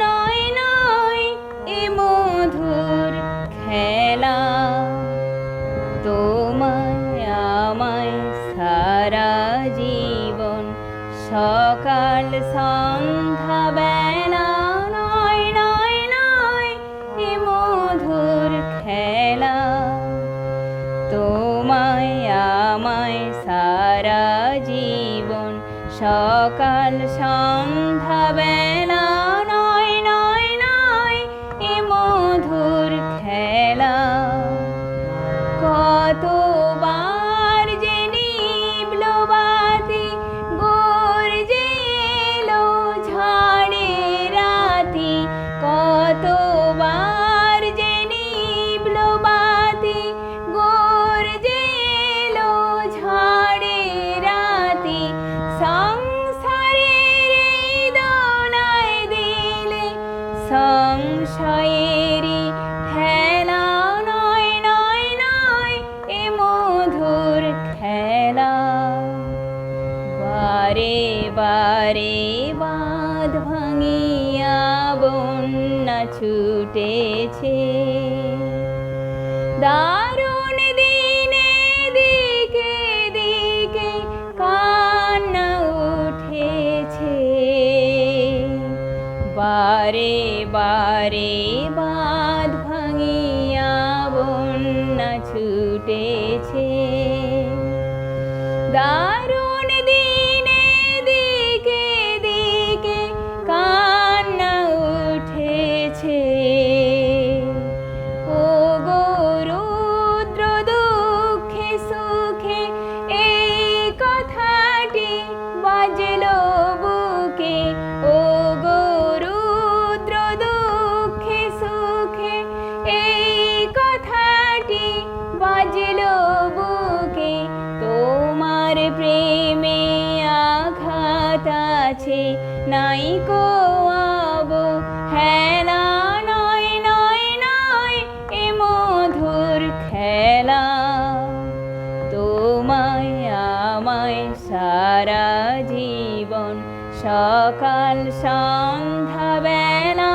নয় নয় এ মধুর খেলা, তোমায় আমায় সারা জীবন সকাল সন্ধ্যা বেলা। নয় নয় নয় এ মধুর খেলা, তোমায় আমায় সারা জীবন সকাল সন্ধ্যা বেলা। নয় নয় নয় এ মধুর খেলা। কতবার যে নিভল বাতি, গর্জে এলো ঝড়ের রাতি। কতবার যে নিভল বাতি, গর্জে এলো ঝড়ের রাতি। সংসারের এই দোলায় দিলে সংশয়েরই ঠেলা। নয় নয় নয় এ মধুর খেলা। বারে বারে বাঁধ ভাঙিয়া বন্যা ছুটেছে, দারুণ দিনে দিকে দিকে কান্না উঠেছে। বারে বারে বাঁধ ভাঙিয়া বন্যা ছুটেছে, দারুণ দিনে দিকে দিকে কান্না উঠেছে। ও গো রুদ্র দুঃখে সুখে এই কথাটি বাজলো বুকে। ও গো রুদ্র দুঃখে সুখে এই কথাটি বাজলো বুকে। তোমার প্রেমে আঘাত আছে, নাই কো অবহেলা। নয় নয় নয় এ মধুর খেলা, তোমায় আমায় সারা জীবন সকাল সন্ধ্যা বেলা।